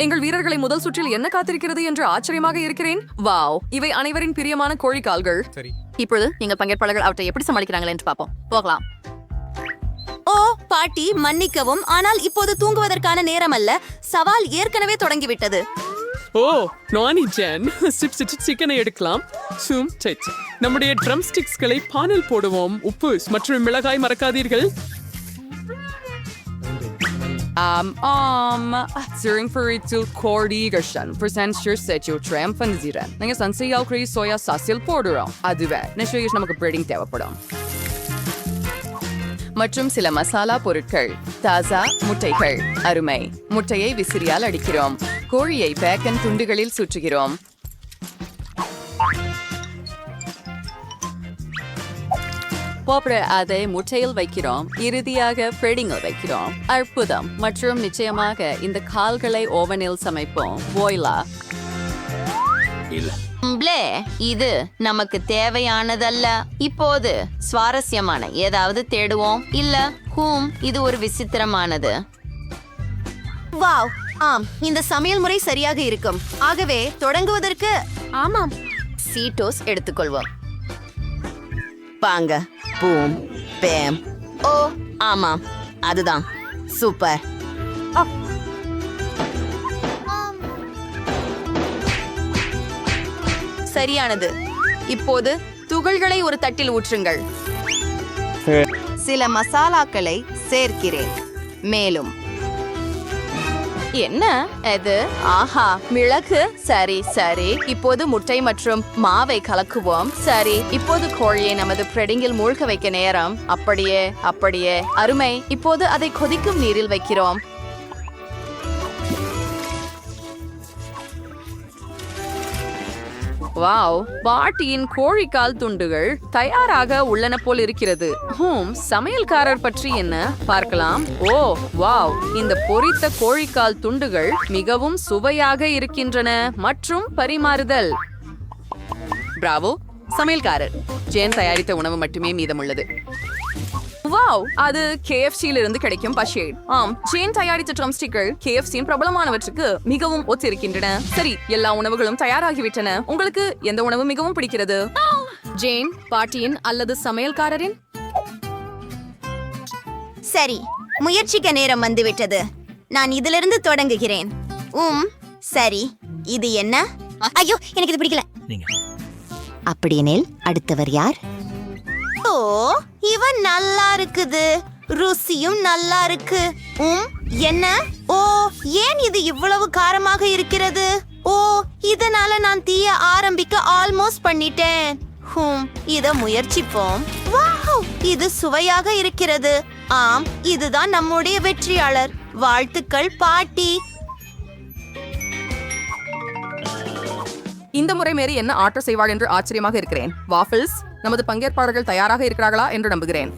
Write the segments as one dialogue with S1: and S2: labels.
S1: எங்கள் வீரர்களை முதல் சுற்றில் என்ன காத்திருக்கிறது என்று ஆச்சரியமாக இருக்கிறேன். வாவ், இவை அனைவரின் பிரியமான கோழிக்கால்கள்.
S2: சரி,
S1: இப்பொழுது நீங்கள் பங்கேற்பாளர்கள் அவற்றை எப்படி சமாளிக்கிறார்கள் என்று பார்ப்போம். போகலாம்.
S3: ஓ பாட்டி, மன்னிக்கவும், ஆனால் இப்போது தூங்குவதற்கான நேரம் அல்ல. சவால் ஏற்கனவே தொடங்கிவிட்டது.
S2: ஓ நானி ஜென், சிக்கனை எடுக்கலாம். நம்முடைய ட்ரம் ஸ்டிக்ஸ்களை பானில் போடுவோம். உப்பு மற்றும் மிளகாய் மறக்காதீர்கள்.
S1: நீங்க சன்சையால் கிரீ சோயா சாஸில் போடுறோம். அதுவே நிச்சயம் நமக்கு பிரெடிங் தேவைப்படும். மற்றும் சில மசாலா பொருட்கள். தாசா முட்டைகள். அருமை. முட்டையை விசிறியால் அடிக்கிறோம். கோழியை பேக்கன் துண்டுகளில் சுற்றுகிறோம். அதை முட்டையில் வைக்கிறோம். இறுதியாக ஃப்ரெடிங்கில் வைக்கிறோம். அற்புதம். மற்றும் நிச்சயமாக இந்த கால்களை ஓவனில் சமைப்போம். போய்லா
S3: இது நமக்கு தேவையானதல்ல. இப்போது சுவாரஸ்யமான ஏதாவது தேடுவோம். இல்ல இது ஒரு விசித்திரமானது. வாவ், ஆம், இந்த சமையல் முறை சரியாக இருக்கும். ஆகவே தொடங்குவதற்கு ஆமாம், சீட்டோஸ் எடுத்துக்கொள்வோம். பாங்க, பூம், பேம். ஓ ஆமாம், அதுதான் சூப்பர். சரியானது. இப்போது துகள்களை ஒரு தட்டில் ஊற்றுங்கள். சில மசாலாக்களை சேர்க்கிறேன். மேலும் என்ன இது? ஆஹா, மிளகு. சரி சரி, இப்போது முட்டை மற்றும் மாவை கலக்குவோம். சரி, இப்போது கோழியை நமது பிரெடிங்கில் மூழ்க வைக்க நேரம். அப்படியே அப்படியே, அருமை. இப்போது அதை கொதிக்கும் நீரில் வைக்கிறோம்.
S1: வாவ், பாட்டியின் கோழிக்கால் துண்டுகள் தயாராக உள்ளன போல் இருக்கிறது. சமையல்காரர் பற்றி என்ன பார்க்கலாம். ஓ வாவ், இந்த பொரித்த கோழிக்கால் துண்டுகள் மிகவும் சுவையாக இருக்கின்றன. மற்றும் பரிமாறுதல். பிராவோ சமையல்காரர். ஜேன் தயாரித்த உணவு மட்டுமே மீதமுள்ளது. வாவ், அது KFC-யில் இருந்து கிடைக்கும் பஷேட். ஆம், ஜேன் தயாரித்த ட்ரம்ஸ்டிக்கள் KFC-யின் பிரபலமானவற்றுக்கு மிகவும் ஒத்திருக்கின்றன. சரி, எல்லா உணவுகளும் தயாராகிவிட்டன. உங்களுக்கு எந்த உணவு மிகவும் பிடிக்கிறது? ஜேன், பாட்டியின் அல்லது சமையல்காரரின்?
S3: சரி, முயற்சிக்க நேரம் வந்துவிட்டது. நான் இதிலிருந்து தொடங்குகிறேன். சரி, இது என்ன? ஐயோ, எனக்கு இது பிடிக்கல. அப்படியெனில் அடுத்தவர் யார்? ஓ, இவன் நல்லா இருக்குது. ருசியும் நல்லா இருக்கு. என்ன? ஓ, ஏன் இது இவ்வளவு காரமாக இருக்கிறது? ஓ, இதனால நான் தீய ஆரம்பிக்க ஆல்மோஸ்ட் பண்ணிட்டேன். இத முயற்சிப்போம். வாவ், இது சுவையாக இருக்கிறது. ஆம், இதுதான் நம்முடைய வெற்றியாளர். வாழ்த்துக்கள் பாட்டி.
S1: இந்த முறை மேரி என்ன ஆர்டர் செய்வாள் என்று ஆச்சரியமாக இருக்கிறேன். வாஃபிள்ஸ். நமது பங்கேற்பாளர்கள் தயாராக இருக்கிறார்களா என்று நம்புகிறேன்.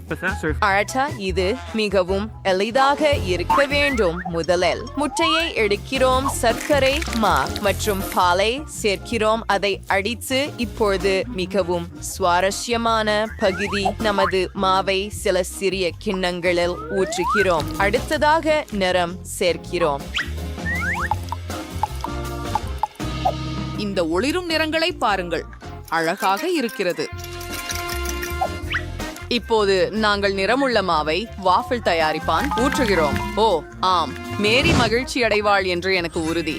S1: இது மிகவும் எளிதாக இருக்க வேண்டும். முதலில் முட்டையை எடுக்கிறோம். சர்க்கரை, மா மற்றும் பாலை சேர்க்கிறோம். அதை அடித்து இப்போது மிகவும் சுவாரஸ்யமான பகுதி. நமது மாவை சில சிறிய கிண்ணங்களில் ஊற்றுகிறோம். அடுத்ததாக நிறம் சேர்க்கிறோம். இந்த ஒளிரும் நிறங்களை பாருங்கள், அழகாக இருக்கிறது. இப்போது நாங்கள் நிறமுள்ள மாவை வாஃபிள் தயாரிப்பான் ஊற்றுகிறோம். ஓ ஆம், மேரி மகிழ்ச்சி அடைவாள் என்று எனக்கு உறுதி.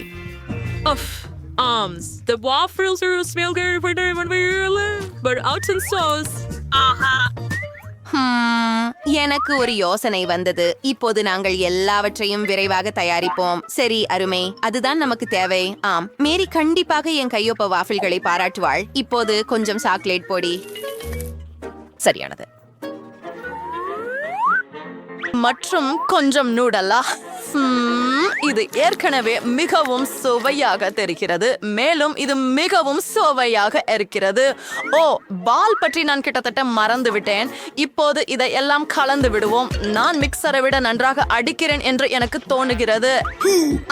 S2: The waffles are smell good for them when we're but out in sauce.
S3: எனக்கு ஒரு யோசனை வந்தது. இப்போது நாங்கள் எல்லாவற்றையும் விரைவாக தயாரிப்போம். சரி, அருமை, அதுதான் நமக்கு தேவை. ஆம், மேரி கண்டிப்பாக என் கையொப்ப வாஃபிள்களை பாராட்டுவாள். இப்போது கொஞ்சம் சாக்லேட் பொடி. சரியானது. மற்றும் கொஞ்சம் நூடலா. இது ஏற்கனவே மிகவும் சுவையாக தெரிகிறது. மேலும் இது மிகவும் சுவையாக இருக்கிறது. ஓ, பால் பற்றி நான் கிட்டத்தட்ட மறந்து விட்டேன். இப்போது இதை எல்லாம் கலந்து விடுவோம். நான் மிக்சரை விட நன்றாக அடிக்கிறேன் என்று எனக்கு தோணுகிறது.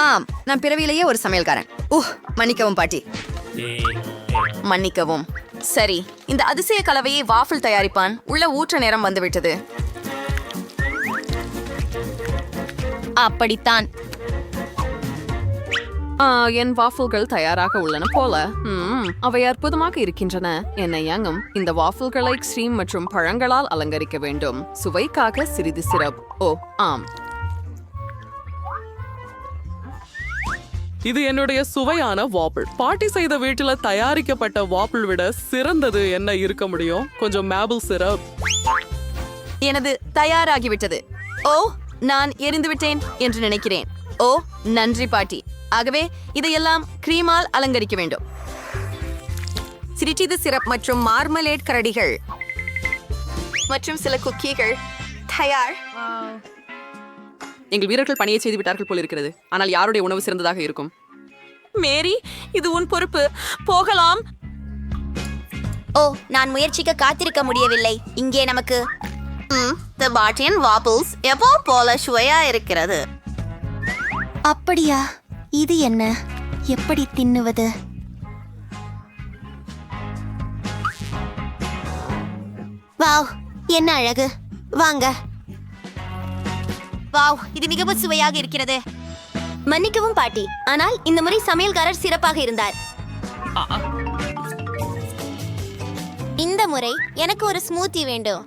S3: ஆம், நான் பிறவியிலேயே ஒரு சமையல்காரன். மன்னிக்கவும் பாட்டி. மன்னிக்கவும். சரி, இந்த அதிசய கலவையை வாஃபிள் தயாரிப்பான் உள்ள ஊற்ற நேரம் வந்துவிட்டது. அப்படித்தான்.
S1: என் வாஃபிள்கள் தயாராக உள்ளன போல. அவை அற்புதமாக இருக்கின்றன. என்னை யங்கும் இந்த வாஃபிள்களை ஸ்ரீம் மற்றும் பழங்களால் அலங்கரிக்க வேண்டும். சுவைக்காக சிறிது சிரப். ஓ ஆம்,
S2: இது என்னுடைய சுவையான வாப்பிள். பாட்டி செய்த வீட்டுல தயாரிக்கப்பட்ட வாப்பிள் விட சிறந்தது என்ன இருக்க முடியும்? கொஞ்சம் மேபிள் சிரப்.
S3: எனது தயாராகிவிட்டது. ஓ, நான் எரிந்து விட்டேன் என்று நினைக்கிறேன். ஓ, நன்றி பாட்டி. ஆகவே இதையெல்லாம் கிரீமால் அலங்கரிக்க வேண்டும். சிறிது சிரப் மற்றும் மார்மலேட் கரடிகள் மற்றும் சில குக்கீகள் தயார்.
S1: எங்கள் வீரர்கள் பணியை செய்து விட்டார்கள் போல் இருக்கிறது. ஆனால் யாருடைய உணவு சிறந்ததாக இருக்கும்?
S3: மேரி, இது உன் பொறுப்பு. போகலாம்.
S4: ஓ, நான் முயற்சிக்க காத்திருக்க முடியவில்லை. இங்கே நமக்கு
S3: The Bartian Waffles எப்போ போல சுவையா இருக்கிறது.
S4: அப்படியா? இது என்ன? எப்படி தின்னுவது? வாவ், என்ன அழகு! வாங்க. வாவ், இது மிகவும் சுவையாக இருக்கிறது. மன்னிக்கவும் பாட்டி, ஆனால் இந்த முறை சமையல்காரர் சிறப்பாக இருந்தார். இந்த முறை எனக்கு ஒரு ஸ்மூத்தி வேண்டும்.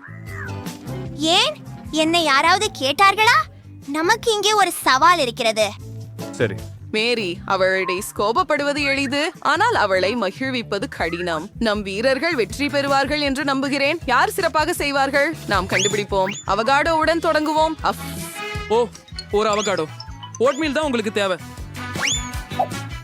S4: ஏன்? என்னை யாராவது கேட்டார்களா? நமக்கு இங்கே ஒரு சவால் இருக்கிறது.
S5: சரி,
S3: மேரி, அவளை கோபப்படுவது எளிது, ஆனால் அவளை மகிழ்விப்பது கடினம். நம் வீரர்கள் வெற்றி பெறுவார்கள் என்று நம்புகிறேன். யார் சிறப்பாக செய்வார்கள்? நாம் கண்டுபிடிப்போம். அவகாடோவுடன் தொடங்குவோம்.
S2: ஓ, ஒரு அவகாடோ. ஓட்மீல் தான் உங்களுக்கு தேவை.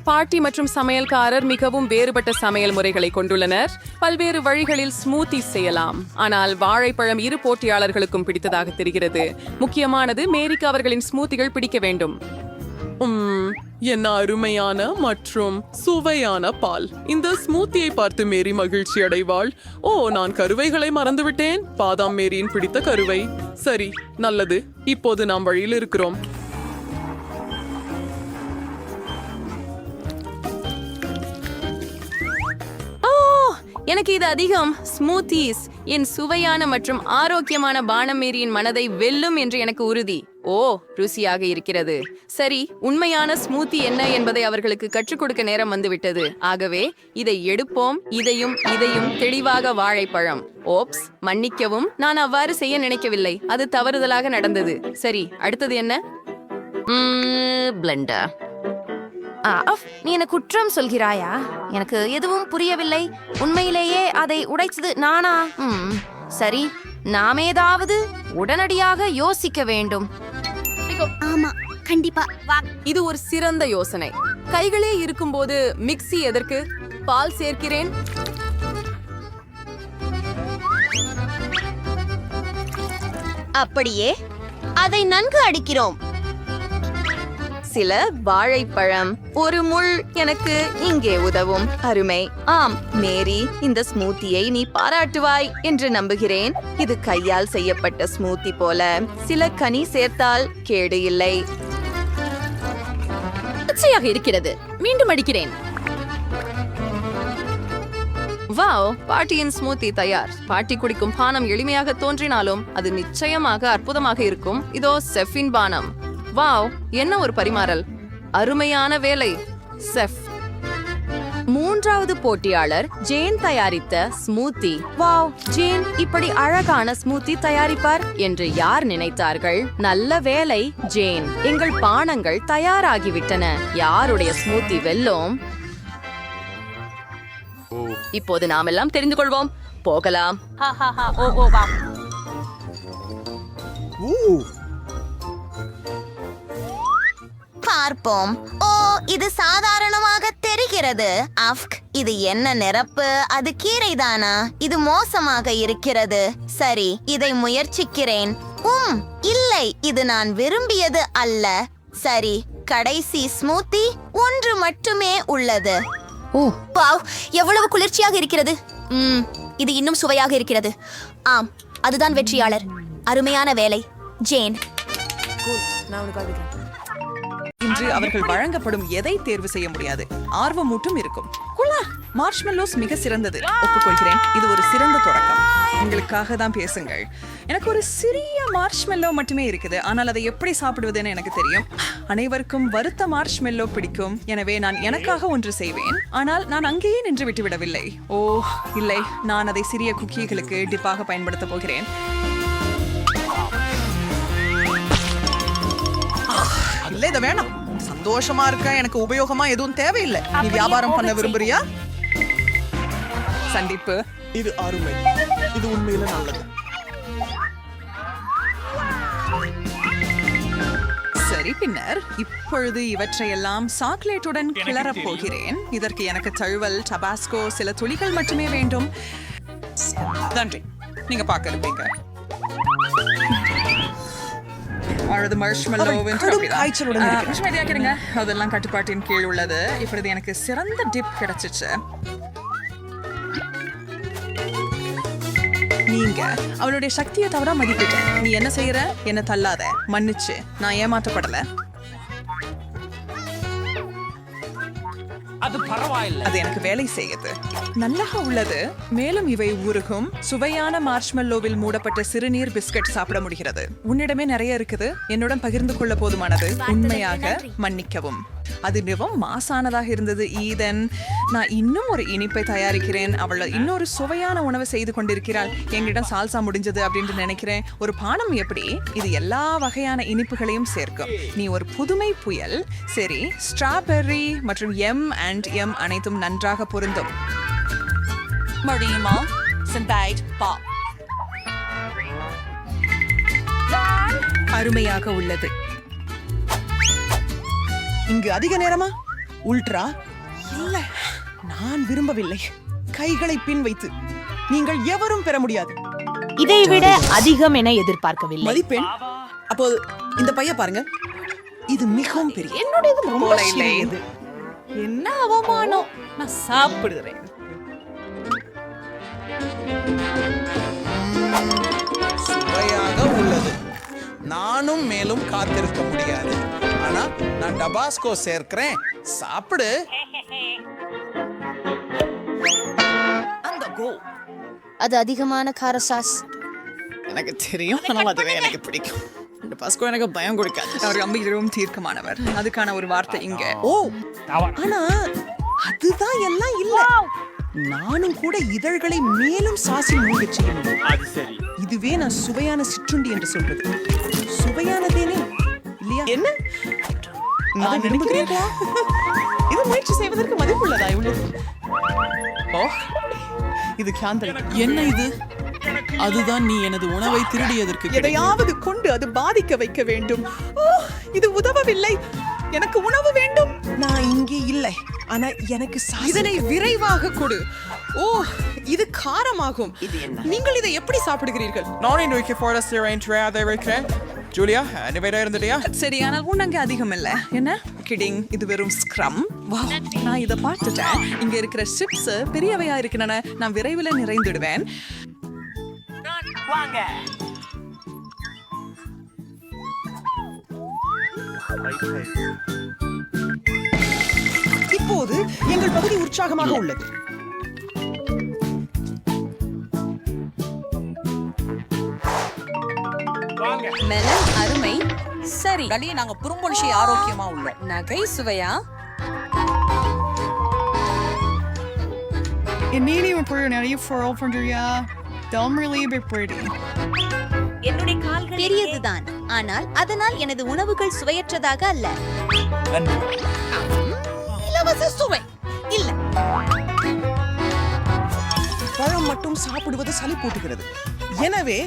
S1: பாட்டி மற்றும் சமையல்காரர் மிகவும் வேறுபட்ட சமையல் முறைகளை கொண்டுள்ளனர். பல்வேறு வழிகளில் ஸ்மூத்தி செய்யலாம். ஆனால் வாழைப்பழம் இரு போட்டியாளர்களுக்கும் பிடித்ததாக தெரிகிறது. முக்கியமானது மேரிக்கு அவர்களின் ஸ்மூத்திகள் பிடிக்க வேண்டும்.
S2: என்ன அருமையான மற்றும் சுவையான பால். இந்த ஸ்மூத்தியை பார்த்து மேரி மகிழ்ச்சி அடைவாள். ஓ, நான் கருவைகளை மறந்துவிட்டேன். பாதாம் மேரியின் பிடித்த கருவை. சரி, நல்லது. இப்போது நாம் வழியில் இருக்கிறோம்.
S3: எனக்கு இது அதிகம். ஸ்மூத்திஸ் என் சுவையான மற்றும் ஆரோக்கியமான பானமேரியின் மனதை வெல்லும் என்று எனக்கு உறுதி. ஓ, ருசியாக இருக்கிறது. சரி, உண்மையான ஸ்மூத்தி என்ன என்பதை அவர்களுக்கு கற்றுக் கொடுக்க நேரம் வந்துவிட்டது. ஆகவே இதை எடுப்போம். இதையும் தெளிவாக வாழைப்பழம். ஓப்ஸ், மன்னிக்கவும், நான் அவ்வாறு செய்ய நினைக்கவில்லை. அது தவறுதலாக நடந்தது. சரி, அடுத்தது என்ன? பிளெண்டர். நீ என்ன குற்றம் சொல்கிறாயா? எனக்கு எதுவும் புரியவில்லை. உண்மையிலேயே அதை உடைச்சது நானா? சரி, நாம் ஏதாவது உடனடியாக யோசிக்க வேண்டும்.
S4: ஆமா, கண்டிப்பா.
S3: இது ஒரு சிறந்த யோசனை. கைகளே இருக்கும்போது மிக்ஸி எதற்கு? பால் சேர்க்கிறேன்.
S4: அப்படியே அதை நன்கு அடிக்கிறோம்.
S3: சில வாழைப்பழம், ஒரு முள் எனக்கு இங்கே உதவும். அருமை. ஆம் மேரி, இந்த ஸ்மூத்தியை நீ பாராட்டுவாய் என்று நம்புகிறேன். இது கையால் செய்யப்பட்ட ஸ்மூத்தி போல. சில கனி சேர்த்தால் கேடு இல்லை. பச்சையாக இருக்கிறது. மீண்டும் அடிக்கிறேன். வாவ், பாட்டியின் ஸ்மூத்தி தயார். பாட்டி குடிக்கும் பானம் எளிமையாக தோன்றினாலும் அது நிச்சயமாக அற்புதமாக இருக்கும். இதோ செஃபின் பானம். வாவ், என்ன ஒரு பரிமாறல்! அருமையான வேலை செஃப். மூன்றாவது போட்டியாளர் ஜேன் தயாரித்த ஸ்மூத்தி. வாவ், ஜேன் இப்படி அழகான ஸ்மூத்தி தயாரிப்பார் என்று யார் நினைத்தார்கள்? நல்ல வேலை ஜேன். எங்கள் பானங்கள் தயாராகிவிட்டன. யாருடைய ஸ்மூத்தி வெல்லும்? இப்போது நாம் எல்லாம் தெரிந்து கொள்வோம். போகலாம்.
S4: பார்ப்போம். ஓ, இது சாதாரணமாக தெரிகிறது. அஃப்க், இது என்ன நிரப்பு? அது கீரைதானா? இது மோசமாக இருக்கிறது. சரி, இதை முயற்சிக்கிறேன். இல்லை, இது நான் விரும்பியது அல்ல. சரி, கடைசி ஸ்மூத்தி ஒன்று மட்டுமே உள்ளது. ஓ வாவ், எவ்வளவு குளிர்ச்சியாக இருக்கிறது. இது இன்னும் சுவையாக இருக்கிறது. ஆம், அதுதான் வெற்றியாளர். அருமையான வேலை ஜேன்.
S6: இன்று அவர்கள் வழங்கப்படும் எதை தேர்வு செய்ய முடியாது. ஆர்வமூட்டும் இருக்கும்.
S5: மார்ஷ்மெல்லோஸ் மிக சிறந்தது, ஒப்புக்கொள்கிறேன். இது ஒரு சிறந்த தொடக்கம். உங்களுக்காக தான் பேசுங்கள். எனக்கு ஒரு சிறிய மார்ஷ்மெல்லோ மட்டுமே இருக்குது, ஆனால் அதை எப்படி சாப்பிடுவதுன்னு எனக்கு தெரியும். அனைவருக்கும் வறுத்த மார்ஷ்மெல்லோ பிடிக்கும், எனவே நான் எனக்காக ஒன்று செய்வேன். ஆனால் நான் அங்கேயே நின்று விட்டு விடவில்லை. ஓ இல்லை, நான் அதை சிறிய குக்கீகளுக்கு டிப்பாக பயன்படுத்த போகிறேன்.
S6: இல்ல, இத வேணாம். சந்தோஷமா இருக்க, எனக்கு உபயோகமா எதுவும் தேவையில்லை. நீ வியாபாரம் பண்ண விரும்புறியா?
S5: சந்திப்பு.
S7: இது அருமை. இது உண்மையில நல்லது.
S5: சரி, பின்னர் இப்பொழுது இவற்றையெல்லாம் சாக்லேட்டுடன் கிளறப் போகிறேன். இதற்கு எனக்கு தழுவல், டபாஸ்கோ, சில துளிகள் மட்டுமே வேண்டும்.
S6: நன்றி, நீங்க பார்க்க இருப்பீங்க.
S5: அழுது marshmallow-வின்
S6: கடும்
S5: topping.
S6: காய்ச்சலுடன் இருக்கிறேன்.
S5: கொஞ்சம் அமைதியாக்கிறீங்க. அதெல்லாம் கட்டுப்பாட்டின் கீழ் உள்ளது. இப்பொழுது எனக்கு சிறந்த டிப் கிடைச்சிச்சு. நீங்க அவளுடைய சக்தியை தவிர மதிப்பிட்ட. நீ என்ன செய்யற? என்ன தள்ளாத, மன்னிச்சு. நான் ஏமாற்றப்படல. அது எனக்கு வேலை செய்யுது. நல்லா உள்ளது. மேலும் இவை உருகும் சுவையான மார்ஷ்மெல்லோவில் மூடப்பட்ட சிறுநீர் பிஸ்கட் சாப்பிட முடிகிறது. உன்னிடமே நிறைய இருக்குது, என்னுடன் பகிர்ந்து கொள்ள போதுமானது. உண்மையாக மன்னிக்கவும். அது மிகவும் மாசானதாக இருந்தது. ஈதன், நான் இன்னும் ஒரு இனிப்பை தயாரிக்கிறேன். அவள் இன்னொரு சுவையான உணவை செய்து கொண்டிருக்கிறாள். எங்களிடம் சால்சா முடிஞ்சது அப்படின்னு நினைக்கிறேன். ஒரு பானம் எப்படி? இது எல்லா வகையான இனிப்புகளையும் சேர்க்கும். நீ ஒரு புதுமை புயல். சரி, ஸ்ட்ராபெர்ரி மற்றும் M&M அனைத்தும் நன்றாக பொருந்தும். அருமையாக உள்ளது.
S6: இங்கு அதிக நேரமா? உல்ட்ரா இல்ல, நான் விரும்பவில்லை. கைகளை பின் வைத்து நீங்கள் எவரும் பெற முடியாது.
S8: இதைவிட அதிகம் என எதிர்பார்க்கவில்லை.
S6: மதிப்பெண். அப்போது இந்த பைய பாருங்க, இது மிகவும் பெரிய.
S8: என்னுடையது ரொம்ப
S5: போல இல்லை.
S8: சிறியது. என்ன அவமானம். நான் சாப்பிடுகிறேன்.
S7: சுவையாக உள்ளது. நானும் மேலும் காத்திருக்க முடியாது. ஆனா நான் டபாஸ்கோ சேர்க்கிறேன். சாப்பிடு.
S4: அது அதிகமான கார சாஸ்.
S6: எனக்கு தெரியும், ஆனால் அதுவே எனக்கு பிடிக்கும். இந்த பஸ்கோ எனக்கு பயம் கொடுக்காது.
S5: அவர் மிகவும் தீர்க்கமானவர். அதுக்கான ஒரு வார்த்தை இங்க.
S6: ஓ, ஆனா அதுதான் எல்லாம் இல்ல. நானும் கூட இதழ்களை மேலும் சாசில் மூழ்கச் செய்ய முடியும். இதுவே நான் சுவையான சிற்றுண்டி என்று சொல்றது. சுவையானதேனே இல்லையா? என்ன நான் விரும்புகிறீர்களா? இது முயற்சி செய்வதற்கு மதிப்புள்ளதா உள்ளது? ஓ, இது காந்தல்.
S2: என்ன இது? அதுதான் நீ எனது உணவை திருடியதற்கு கிடைக்கும்.
S6: எதையாவது கொண்டு அது பாதிக்க வைக்க வேண்டும். ஓ, இது உதவவில்லை. எனக்கு உணவு வேண்டும். நான் இங்கே இல்லை, ஆனா எனக்கு இதனை விரைவாக கொடு. ஓ, இது காரமாகும். இது என்ன? நீங்கள் இதை எப்படி சாப்பிடுகிறீர்கள்?
S7: நான் இன்றைக்கு ஃபாரஸ்ட் ரேஞ்ச் அதை வைக்கிறேன். ஜூலியா, நிவேதா இருந்துட்டியா?
S5: சரி, ஆனால் உன்னங்க அதிகம் இல்ல. என்ன கிடிங், இது வெறும் ஸ்க்ரம். வாவ், நான் இதை பார்த்துட்டேன். இங்க இருக்கிற சிப்ஸ் பெரியவையா இருக்கின்றன. நான் விரைவில் நிறைந்துடுவேன்.
S6: இப்போது எங்கள் பகுதி உற்சாகமாக உள்ளது.
S1: மெலன் அருமை. சரி,
S6: நாங்க புறம்பொழிச்சி ஆரோக்கியமா உள்ளோம்.
S1: நகை சுவையா?
S8: பெரியதுதான், ஆனால் அதனால் எனது உணவுகள் சுவையற்றதாக அல்ல.
S6: இலவச சுவை இல்ல. பழம் மட்டும் சாப்பிடுவது சளி போட்டுகிறது. எனவே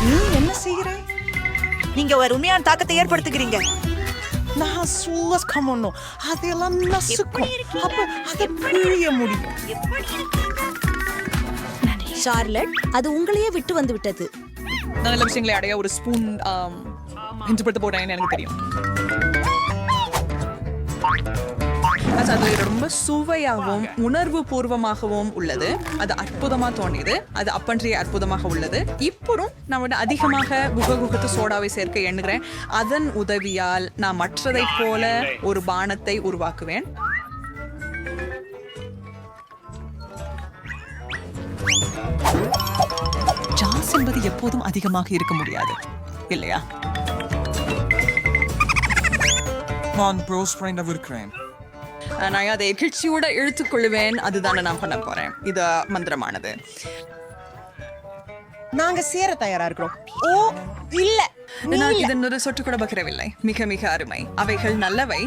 S6: நீ என்ன செய்கிறாய்?
S8: நீங்க ஒரு உண்மையான தாக்கத்தை ஏற்படுத்துகிறீங்க.
S6: நான் சூஸ் கமனோ அதெல்லாம் நசுக்கும். அப்ப அதை பிழிய முடியும்.
S8: ஷார்லட், அது உங்களையே விட்டு வந்து விட்டது.
S5: நல்ல விஷயங்களை அடைய ஒரு ஸ்பூன் இன்றுபடுத்த போறேன்னு எனக்கு தெரியும். அது ரொம்ப சுவையாகவும் உணர்வு பூர்வமாகவும் உள்ளது. அது அற்புதமா தோணியது. அது அப்பன்றிய அற்புதமாக உள்ளது. இப்போதும் நான் அதிகமாக குககுகத்து சோடாவை சேர்க்க எண்ணுகிறேன். அதன் உதவியால் நான் மற்றதை போல ஒரு பானத்தை உருவாக்குவேன்.
S6: ஜாஸ் என்பது எப்போதும் அதிகமாக இருக்க முடியாது இல்லையா?
S7: நான் ப்ரோஸ் ஃப்ரெண்டாக இருக்கிறேன்.
S5: நான் அதை எகிழ்ச்சியோட இழுத்துக்கொள்ளுவேன். அதுதானே நான் பண்ண போறேன். இது மந்திரமானது.
S6: நாங்க சேர தயாரா இருக்கிறோம். ஓ இல்ல,
S5: நான் இதன் ஒரு சொட்டு கூட பகிரவில்லை. மிக மிக அருமை. அவைகள் நல்லவை.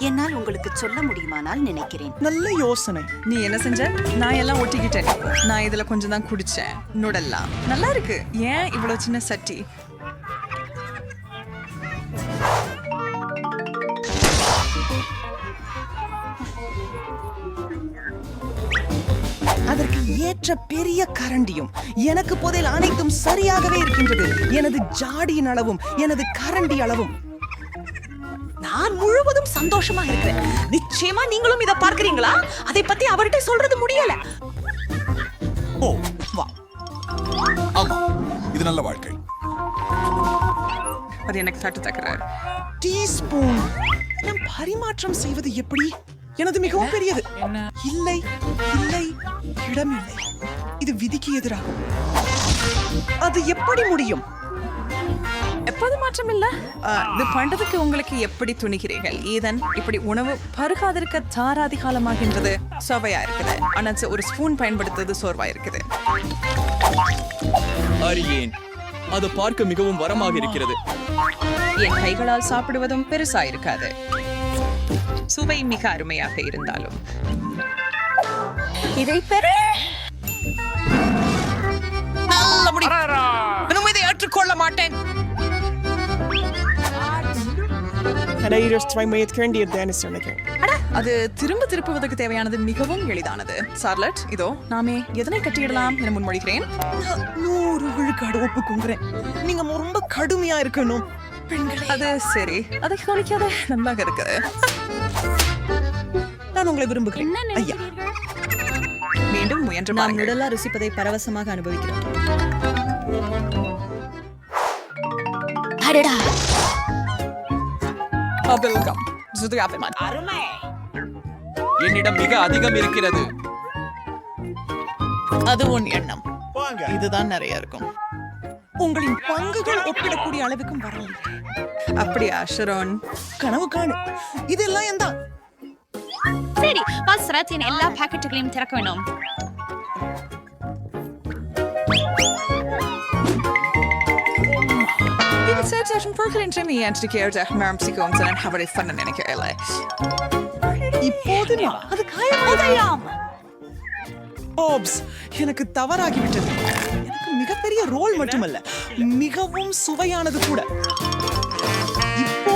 S8: என்னால் உங்களுக்கு சொல்ல முடியுமானால் நினைக்கிறேன்.
S6: நல்ல யோசனை.
S5: நீ என்ன செஞ்ச? நான் எல்லாம் ஒட்டிக்கிட்டேன். நான் இதுல கொஞ்சம் தான் குடிச்சேன். நுடல்லாம் நல்லா இருக்கு. ஏன் இவ்வளவு சின்ன சட்டி?
S6: அதற்கு ஏற்ற பெரிய கரண்டியும் எனக்கு போதில் அனைத்தும் சரியாகவே இருக்கின்றது. எனது ஜாடியின் அளவும் எனது கரண்டி அளவும்.
S3: நான் முழுவதும் சந்தோஷமா இருக்கிறேன். நிச்சயமா நீங்களும் இத பார்க்கறீங்களா? அதை பத்தி அவர்கிட்ட சொல்றது முடியல.
S9: ஓ வா, ஆமா, இது நல்ல வாழ்க்கை.
S5: அது எனக்கு தட்டு தக்கிறார்.
S6: டீஸ்பூன் நாம் பரிமாற்றம் செய்வது எப்படி? எனது மிகவும் பெரியது. இல்லை இல்லை, இடமில்லை. இது விதிக்கு எதிராகும். அது எப்படி முடியும்?
S5: எப்போது மாற்றம் இல்ல. இது பண்றதுக்கு உங்களுக்கு எப்படி துணிகிறீர்கள்? ஈதன் இப்படி உணவு பருகாதிருக்க தாராதி காலமாகின்றது. சுவையா இருக்குது. ஆனா ஒரு ஸ்பூன் பயன்படுத்துறது சோர்வா இருக்குது.
S10: அறியேன், அது பார்க்க மிகவும் வரமாக இருக்கிறது.
S5: என் கைகளால் சாப்பிடுவதும் பெருசா இருக்காது. சுவை மிக அருமையாக இருந்தாலும் இதை பெற
S6: நல்ல முடி. இன்னும் இதை ஏற்றுக்கொள்ள மாட்டேன்.
S5: அது திரும்ப திருப்புவதற்கு தேவையானது மிகவும் எளிதானது. சார்லட், இதோ நாமே எதனை கட்டியிடலாம் என முன்மொழிகிறேன்.
S6: 100 விழுக்காடு ஒப்புக்கொள்கிறேன். நீங்க ரொம்ப கடுமையா இருக்கணும் பெண்களே.
S5: அது சரி, அதை கவனிக்காத நல்லாக இருக்குது.
S6: நான் உங்களை விரும்புகிறேன் ஐயா.
S5: மீண்டும் முயன்று
S8: நாம்
S5: பாருங்கள்.
S8: உடலா ருசிப்பதை பரவசமாக அனுபவிக்கிறோம்.
S4: அடடா,
S5: Welcome. Zudu apple man.
S10: என்னிடம் மிக அதிகம் இருக்கிறது.
S5: அது உன் எண்ணம். இதுதான் நிறைய இருக்கும்.
S6: உங்களின் பங்குகள் ஒப்பிடக்கூடிய அளவுக்கும் வரல.
S5: அப்படியா ஷரோன்?
S6: கனவு காணு. இதெல்லாம் எந்த
S8: சரி, பாஸ்ரத்தின் எல்லா பாக்கெட்டுகளையும் திறக்க வேணும்.
S5: இது சர்ச்சேஷன் பொருட்களின் செமி ஆன்டிகேர்ட மாம்சிகோம் சனன் ஹவரை ஃபன் நினைக்கல.
S6: இப்போது நான் அது காயமாதையாம். ஓப்ஸ், எனக்கு தவறாகிவிட்டது. எனக்கு மிகப்பெரிய ரோல் மட்டுமல்ல, மிகவும் சுவையானது கூட. இப்போ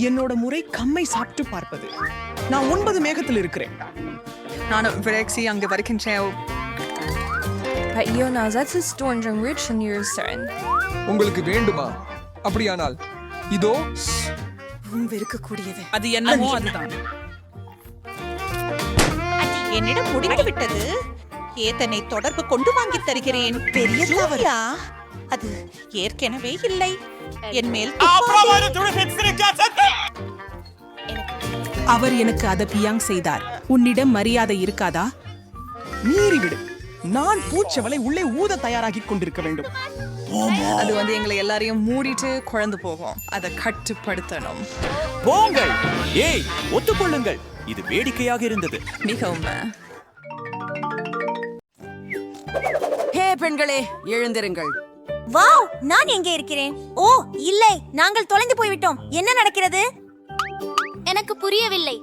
S6: என்னோட முறை கம்மை சாப்பிட்டு பார்ப்பது. நான் 9 மேகத்தில் இருக்கிறேன்.
S5: நானும் விரக்சி அங்கு வருகின்றேன்.
S7: உங்களுக்கு வேண்டுமா? அப்படியானால் இதோ.
S6: வெறுக்கக்கூடியது.
S5: அது என்னமோ அதுதான்.
S3: என்னிடம் முடிந்து விட்டது. ஏதனை தொடர்பு கொண்டு வாங்கி தருகிறேன். பெரிய தவறா? அது ஏற்கனவே இல்லை. என் மேல்
S11: அவர் எனக்கு அதை பியாங் செய்தார். உன்னிடம் மரியாதை இருக்காதா?
S6: மீறிவிடு. நான் பூச்சவளை உள்ளே ஊத தயாராகி கொண்டிருக்க வேண்டும்.
S5: அது எங்களை எல்லாரையும் மூடிட்டு குழந்து போகும். அதை கட்டுப்படுத்தணும்.
S10: போங்கள். ஏய், ஒத்துக்கொள்ளுங்கள். இது வேடிக்கையாக இருந்தது.
S5: மிகவும்.
S1: ஹே பெண்களே, எழுந்திருங்கள்.
S4: வாவ், நான் எங்கே இருக்கிறேன்? ஓ இல்லை, நாங்கள் தொலைந்து போய்விட்டோம். என்ன நடக்கிறது? எனக்கு புரியவில்லை.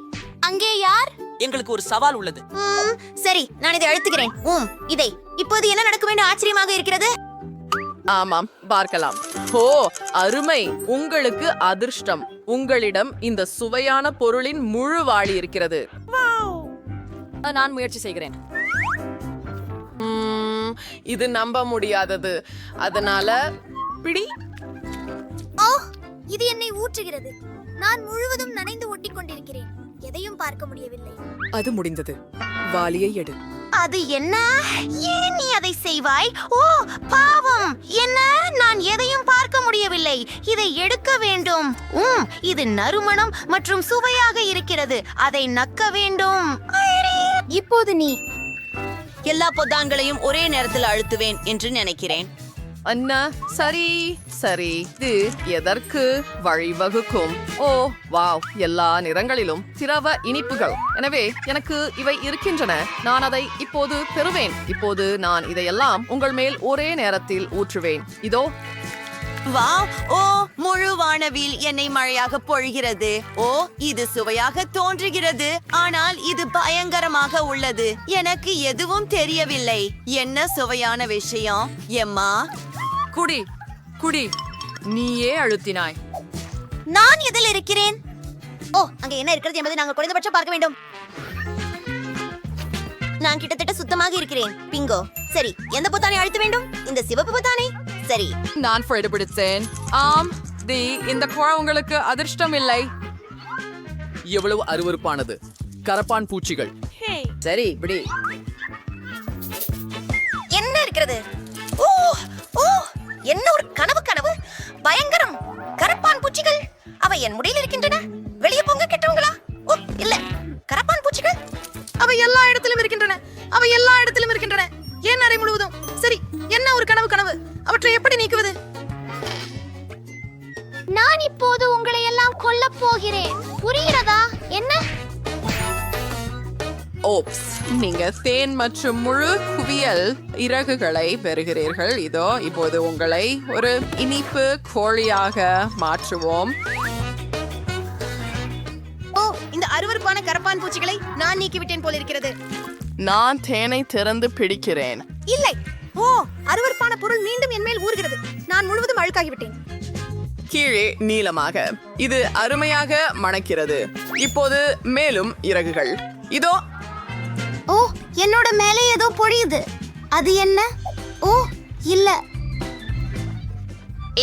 S4: அங்கே யார்?
S3: எங்களுக்கு ஒரு சவால் உள்ளது.
S4: சரி, நான் இதை அழுத்துகிறேன். இதை இப்போது என்ன நடக்கும் என்று ஆச்சரியமாக இருக்கிறது.
S1: ஆமாம், பார்க்கலாம். ஓ அருமை, உங்களுக்கு அதிர்ஷ்டம். உங்களிடம் இந்த சுவையான பொருளின் முழு வாளி இருக்கிறது. நான் முயற்சி செய்கிறேன். இது நம்ப முடியாதது. அதனால பிடி.
S4: ஓ, இது என்னை ஊற்றுகிறது. நான் முழுவதும் நனைந்து ஒட்டிக் கொண்டிருக்கிறேன்.
S8: எதையும் பார்க்க முடியவில்லை.
S1: அது முடிந்தது. வாளியை எடு.
S4: அது என்ன? ஏன் நீ அதை செய்வாய்? ஓ பாவம்! என்ன? நான் எதையும் பார்க்க முடியவில்லை. இதை எடுக்க வேண்டும். இது நறுமணம் மற்றும் சுவையாக இருக்கிறது. அதை நக்க வேண்டும்.
S8: இப்போது நீ
S3: எல்லா பொத்தான்களையும் ஒரே நேரத்தில் அழுத்துவேன் என்று நினைக்கிறேன்.
S1: அண்ணா, சரி சரி, இது எதற்கு வழிவகுக்கும்? ஓ வாவ், எல்லா நிறங்களிலும் திரவ இனிப்புகள். எனவே எனக்கு இவை இருக்கின்றன. நான் அதை இப்போது பெறுவேன். இப்போது நான் இதையெல்லாம் உங்கள் மேல் ஒரே நேரத்தில் ஊற்றுவேன். இதோ.
S3: வாவ்! ஓ, முழு வானவில் எண்ணெய் மழையாக பொழிகிறது. ஓ, இது சுவையாக தோன்றுகிறது. ஆனால் இது பயங்கரமாக உள்ளது. எனக்கு எதுவும் தெரியவில்லை. என்ன சுவையான விஷயம்? எம்மா,
S1: குடி குடி. நீயே அழுத்தினாய்.
S8: நான் எதில் இருக்கிறேன்? ஓ, அங்க என்ன இருக்கிறது என்பதை நாங்கள் குறைந்தபட்சம் பார்க்க வேண்டும்.
S4: நான் கிட்டத்தட்ட சுத்தமாக இருக்கிறேன். பிங்கோ. சரி, எந்த பொத்தானை அழுத்த வேண்டும்? இந்த சிவப்பு பொத்தானை. சரி,
S1: நான் பிடித்தேன். ஆம் தி, இந்த குழா உங்களுக்கு அதிர்ஷ்டம் இல்லை.
S10: எவ்வளவு அருவருப்பானது. கரப்பான் பூச்சிகள்.
S1: சரி, இப்படி.
S4: என்ன இருக்கிறது? ஓ ஓ, என்ன ஒரு கனவு! பயங்கரம்! கரப்பான் பூச்சிகள். அவை என் முடியில் இருக்கின்றன. வெளியே போங்க கெட்டவங்களா. ஓ இல்ல, கரப்பான் பூச்சிகள். அவை எல்லா இடத்திலும் இருக்கின்றன. ஏன் அறை முழுவதும்? சரி, என்ன ஒரு கனவு! அவற்றை எப்படி நீக்குவது?
S8: நான் இப்போது உங்களை எல்லாம் கொல்லப் போகிறேன். புரிகிறதா? என்ன?
S1: ஓப்ஸ், நீங்க தேன் மற்றும் முழு குவியல் இறகுகளை பெறுகிறீர்கள். இதோ, இப்போது உங்களை ஒரு இனிப்பு கோழியாக மாற்றுவோம்.
S8: ஓ, இந்த அருவருப்பான கரப்பான் பூச்சிகளை நான் நீக்கிவிட்டேன் போல இருக்கிறது.
S1: நான் தேனை திறந்து பிடிக்கிறேன்.
S8: இல்லை. ஓ, அருவருப்பான பொருள் மீண்டும் என் மேல் ஊறுகிறது. நான் முழுவதும் அழுக்காகிவிட்டேன்.
S1: கீழே நீளமாக. இது அருமையாக மணக்கிறது. இப்போது மேலும் இறகுகள். இதோ.
S8: ஓ, என்னோட மேலே ஏதோ பொழியுது. அது என்ன? ஓ இல்ல,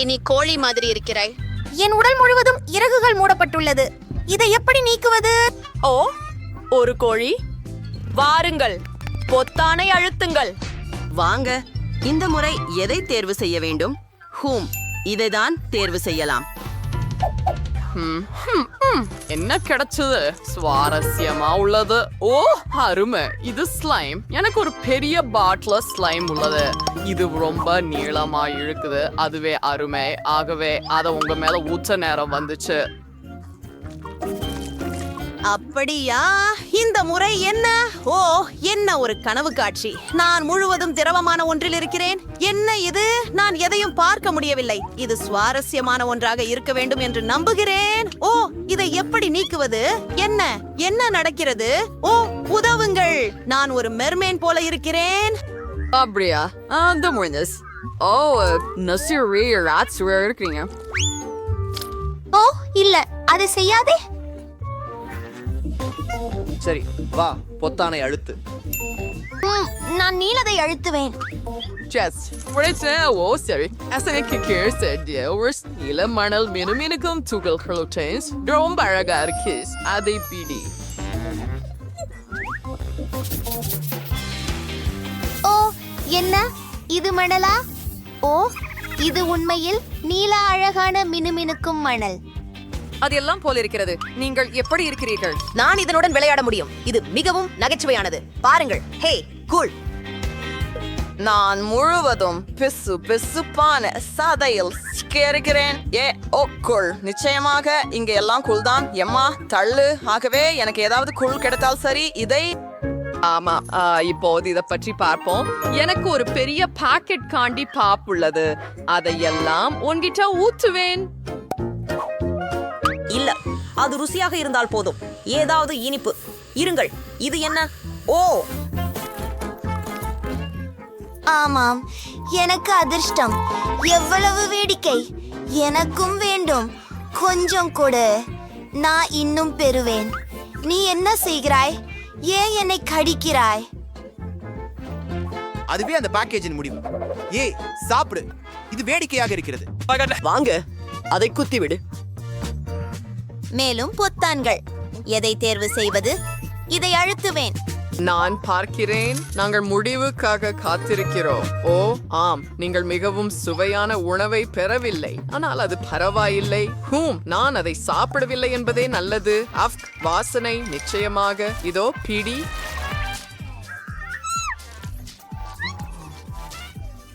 S3: இனி கோழி மாதிரி இருக்கிறாய்.
S8: என் உடல் முழுவதும் இறகுகள் மூடப்பட்டுள்ளது. இதை எப்படி நீக்குவது?
S3: ஓ, ஒரு கோழி. வாருங்கள், பொத்தானை அழுத்துங்கள். வாங்க, இந்த முறை எதை தேர்வு செய்ய வேண்டும்? இதைதான் தேர்வு செய்யலாம்.
S1: என்ன கிடைச்சது? சுவாரஸ்யமா உள்ளது. ஓ அருமை! இது ஸ்லைம். எனக்கு ஒரு பெரிய பாட்டில் ஸ்லைம் உள்ளது. இது ரொம்ப நீளமா இழுக்குது. அதுவே அருமை. ஆகவே அதை உங்க மேல ஊற்ற நேரம் வந்துச்சு.
S3: அப்படியா? இந்த முறை என்ன? ஓ, என்ன ஒரு கனவு காட்சி. நான் முழுவதும் திரவமான ஒன்றில் இருக்கிறேன். என்ன இது? நான் எதையும் பார்க்க முடியவில்லை. இது சுவாரஸ்யமான ஒன்றாக இருக்க வேண்டும் என்று நம்புகிறேன். ஓ, இதை எப்படி நீக்குவது? என்ன நடக்கிறது? ஓ, உதவுங்கள். நான் ஒரு மெர்மேன் போல இருக்கிறேன்.
S1: அப்படியா? அந்த முடிஞ்சஸ். ஓ, நசிரி ராட்சுவே இருக்கீங்க.
S8: ஓ இல்ல, அதை செய்யாதே.
S10: சரி, வா, பொத்தானை அழுத்து.
S8: நான் நீலதை அழுத்துவேன்.
S1: Just ஓ சரி. அசனைக்கு கீழ் செடிய ஒரு நீல மணல் மினுமினுக்கும் துகள்களுடன் ரொம்ப அழகா இருக்கு. அதை பிடி.
S8: ஓ, என்ன? இது மணலா? ஓ, இது உண்மையில் நீல அழகான மினுமினுக்கும் மணல்.
S1: அதெல்லாம் போல இருக்கிறது. நீங்கள் எப்படி இருக்கிறீர்கள்?
S3: நான் இதனுடன் விளையாட முடியும். இது மிகவும் நகைச்சுவையானது. பாருங்கள். ஹே, கூல்.
S1: நான் முழுவதும் பிசுப்பான சதையில் சிக்கிறேன். கூழ். நிச்சயமாக இங்க எல்லாம் கூழ் தான். எம்மா தள்ளு. ஆகவே எனக்கு ஏதாவது கூழ் கிடைத்தால் சரி. இதை ஆமா, இப்போது இதை பற்றி பார்ப்போம். எனக்கு ஒரு பெரிய பாக்கெட் காண்டி பாப் உள்ளது. அதையெல்லாம் உன்கிட்ட ஊத்துவேன்.
S3: இல்ல, அது ருசியாக இருந்தால் போதும். ஏதாவது இனிப்பு இருங்கள். இது என்ன? ஓ,
S4: ஆமாம், எனக்கு அதிர்ஷ்டம். எவ்வளவு வேடிக்கை! எனக்கும் வேண்டும். கொஞ்சம் கொடு, நான் இன்னும் பெறுவேன். நீ என்ன செய்கிறாய்? ஏன் என்னை கடிக்கிறாய்?
S7: அதுவே அந்த பேக்கேஜின் முடிவு. ஏய், சாப்பிடு. இது வேடிக்கையாக இருக்கிறது.
S3: வாங்க, அதை குத்திவிடு.
S4: மேலும் பொத்தான்கள். எதை தேர்வு செய்வது? இதை அழுத்துவேன்.
S1: நான் பார்க்கிறேன். நாங்கள் முடிவுக்காக காத்திருக்கிறோம். ஓ ஆம், நீங்கள் மிகவும் சுவையான உணவை பெறவில்லை, ஆனால் அது பரவாயில்லை. நான் அதை சாப்பிடவில்லை என்பதே நல்லது. வாசனை நிச்சயமாக. இதோ பிடி.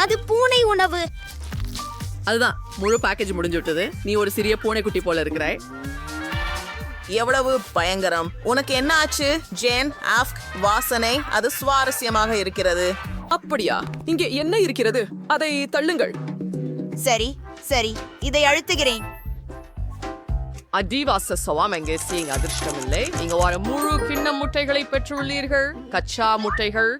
S8: அது பூனை உணவு.
S3: அதுதான், முழு பேக்கேஜ் முடிஞ்சு விட்டது. நீ ஒரு சிறிய பூனைக்குட்டி போல இருக்கிறாய். எவ்வளவு பயங்கரம்! உனக்கு என்ன ஆச்சு ஜேன்? வாசனை அது சுவாரஸ்யமாக இருக்கிறது.
S1: அப்படியா? இங்கே என்ன இருக்கிறது? அதை தள்ளுங்கள்.
S4: சரி சரி, இதை அழுத்துகிறேன்.
S1: அடிவாச சவாமெங்கே சீங் அதிர்ஷ்டமில்லை. நீங்க ஒரு முழு கிண்ண முட்டைகளை பெற்றுள்ளீர்கள். கச்சா முட்டைகள்.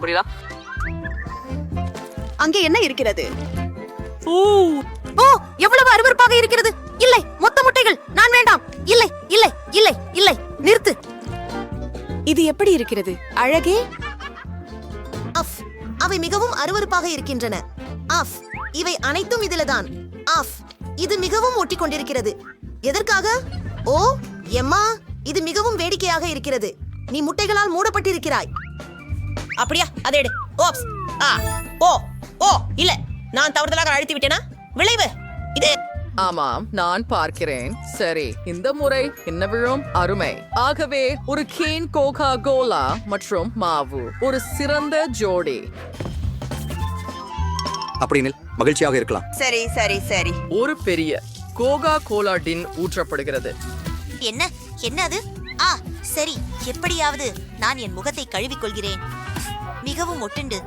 S1: புரியுதா?
S3: அங்கே என்ன இருக்கிறது?
S8: ஓ, எவ்வளவு அருவருப்பாக இருக்கிறது! இல்லை, மொத்த முட்டைகள் நான் வேண்டாம். இல்லை இல்லை இல்லை இல்லை, நிறுத்து.
S3: இது எப்படி இருக்கிறது? அழகே.
S4: அவை மிகவும் அருவருப்பாக இருக்கின்றன. இவை அனைத்தும் இதில்தான். இது மிகவும் ஒட்டிக் கொண்டிருக்கிறது. எதற்காக? ஓ எம்மா, இது மிகவும் வேடிக்கையாக இருக்கிறது. நீ முட்டைகளால் மூடப்பட்டிருக்கிறாய்.
S3: அப்படியா? அதை எடு. ஓப்ஸ். ஓ இல்ல, நான் தவறுதலாக அழுத்தி விட்டேனா? விளைவு இது.
S1: ஆமாம், நான் பார்க்கிறேன். சரி, இந்த முறை என்ன விழும்? அருமை. ஆகவே ஒரு கேன் கோகா கோலா மற்றும் மாவு ஒரு சிறந்த ஜோடி.
S7: அப்படின்னு மகிழ்ச்சியாக இருக்கலாம்.
S4: சரி சரி சரி.
S1: ஒரு பெரிய கோகா கோலா டின் ஊற்றப்படுகிறது.
S4: என்ன என்ன அது? சரி, எப்படியாவது நான் என் முகத்தை கழுவிக்கொள்கிறேன். மிகவும் ஒட்டுண்டு.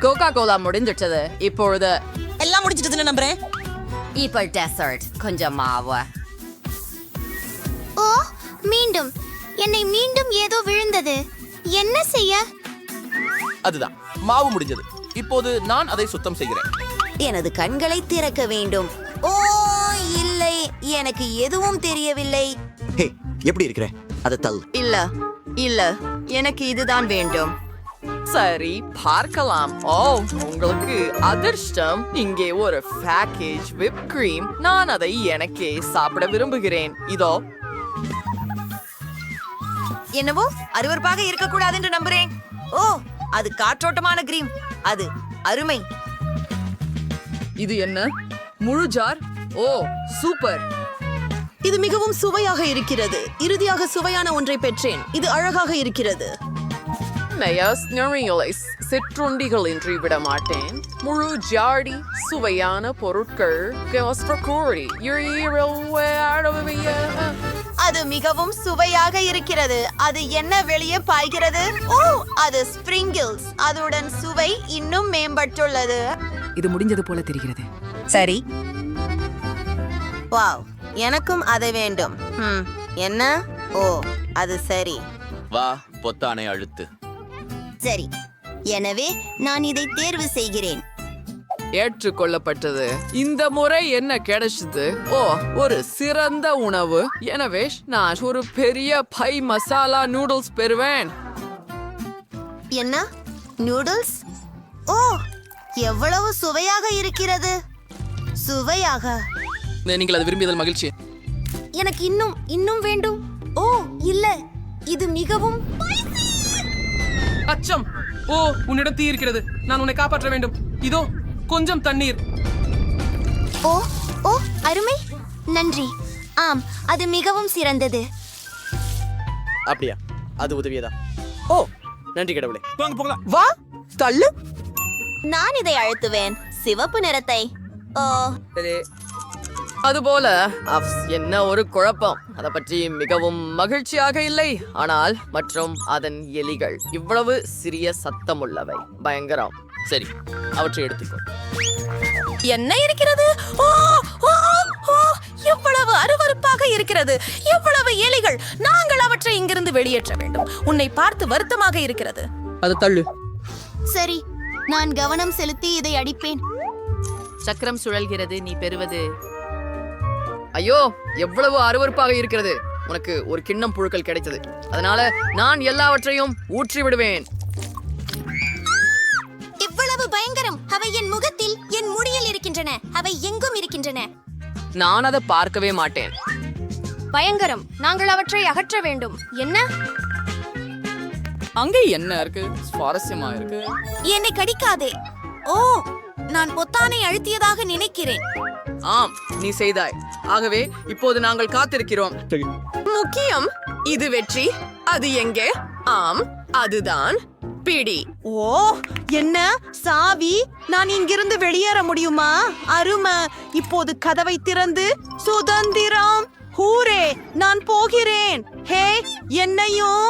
S1: கோகா கோலா முடிஞ்சிட்டது. இப்பொழுது
S3: எல்லாம் முடிஞ்சிட்டதுன்னு நம்புறேன்.
S4: இப்போ டெசர்ட். கொஞ்சம் மாவு.
S8: ஓ, மீண்டும் என்னை மீண்டும் ஏதோ விழுந்தது. என்ன செய்ய?
S7: அதுதான், மாவு முடிஞ்சது. இப்போது நான் அதை சுத்தம் செய்கிறேன்.
S4: எனது கண்களை திறக்க வேண்டும். ஓ இல்லை, எனக்கு எதுவும் தெரியவில்லை.
S7: ஹே, எப்படி இருக்கிற? அதை தள்ளு.
S4: இல்ல இல்ல, எனக்கு இதுதான் வேண்டும்.
S1: சரி, பார்க்கலாம். ஓ, உங்களுக்கு அதிர்ஷ்டம். இங்கே ஒரு பேக்கேஜ் whipped cream. நான் அதை எனக்கே சாப்பிட விரும்புகிறேன். இதோ.
S4: என்னவோ அருவருப்பாக இருக்கக்கூடாது என்று நம்புறேன். ஓ, அது காற்றோட்டமான கிரீம். அது அருமை.
S1: இது என்ன? முழு ஜார்? ஓ, சூப்பர்.
S3: இது மிகவும் சுவையாக இருக்கிறது. இறுதியாக சுவையான ஒன்றை பெற்றேன். இது அழகாக இருக்கிறது.
S1: சிற்றுண்டிகள் இன்றி விட மாட்டேன். முழு ஜாடி சுவையான பொருட்கள்.
S4: அது மிகவும் சுவையாக இருக்கிறது. அது என்ன வெளியே பாய்கிறது? ஓ, அது ஸ்பிரிங்கிள்ஸ். அதுடன் சுவை இன்னும் மேம்பட்டுள்ளது.
S1: இது முடிஞ்சது போல தெரிகிறது.
S4: சரி. வாவ், எனக்கும் அது வேண்டும். என்ன? ஓ, அது சரி.
S7: வா, பொத்தானை அழுத்து.
S4: சரி, எனவே நான் இதை தேர்வு செய்கிறேன்.
S1: ஏற்றுக்கொள்ளப்பட்டது. இந்த முறை என்ன கிடைச்சது? ஓ, ஒரு சிறந்த உணவு. எனவே நான் ஒரு பெரிய பை மசாலா நூடுல்ஸ் பெறுவேன்.
S4: என்ன? நூடுல்ஸ்? ஓ, எவ்வளவு சுவையாக இருக்கிறது! சுவையாக.
S10: நீங்கள் அது விரும்பியதில் மகிழ்ச்சி.
S8: எனக்கு இன்னும் வேண்டும். ஓ இல்ல, இது மிகவும்
S10: அச்சம்! ஓ, உன்னிடம் தீ இருக்கிறது. நான் உன்னை காப்பாற்ற வேண்டும். இதோ கொஞ்சம் தண்ணீர்.
S8: ஓ ஓ அருமை, நன்றி. ஆம், அது மிகவும் சிறந்தது.
S7: அப்படியா? அது உதவியதா? ஓ, நன்றி கடவுளே.
S9: போகலாம்.
S3: வா, தள்ளு.
S4: நான் இதை அழுத்துவேன். சிவப்பு நிறத்தை. ஓ,
S1: அதுபோல என்ன ஒரு குழப்பம். அதை பற்றி மிகவும் மகிழ்ச்சியாக இல்லை. ஆனால் மற்றும் அதன் எலிகள் இவ்வளவு சிறிய சத்தமுள்ளவை. பயங்கரம்.
S7: சரி, அவற்றை எடுத்துக்கோ.
S3: என்ன இருக்கிறது? ஓ, ஓ, ஓ, எவ்வளவு அருவருப்பாக இருக்கிறது. எவ்வளவு எலிகள். நாங்கள் அவற்றை இங்கிருந்து வெளியேற்ற வேண்டும். உன்னை பார்த்து வருத்தமாக இருக்கிறது.
S1: அது தள்ளு.
S8: சரி, நான் கவனம் செலுத்தி இதை அடிப்பேன்.
S1: சக்கரம் சுழல்கிறது. நீ பெறுவது. ஐயோ, எவ்வளவு அருவருப்பாக இருக்கிறது. உனக்கு ஒரு கிண்ணம் புழுக்கள் கிடைத்தது. அதனால நான் எல்லாவற்றையும் ஊற்றி விடுவேன்.
S8: இவ்வளவு பயங்கரம். அவை என் முகத்தில், என் முடியில் இருக்கின்றன. அவை எங்கும் இருக்கின்றன.
S1: நான் அதை பார்க்கவே மாட்டேன்.
S8: பயங்கரம். நாங்கள் அவற்றை அகற்ற வேண்டும். என்ன?
S10: அங்கே என்ன இருக்கு? சுவாரஸ்யமா இருக்கு.
S8: என்னை கடிக்காதே. ஓ, நான் பொத்தானை அழுத்தியதாக நினைக்கிறேன்.
S3: ஆம், நீ செய்தாய். ஆகவே இப்போது நாங்கள் காத்திருக்கிறோம். முக்கியம். இது வெற்றி. அது எங்கே? ஆம், அதுதான் பிடி.
S6: ஓ, என்ன சாவி? நான் இங்கிருந்து வெளியேற முடியுமா? அருமை. இப்போது கதவை திறந்து சுதந்திரம். ஹூரே, நான் போகிறேன். ஹே, என்னையும்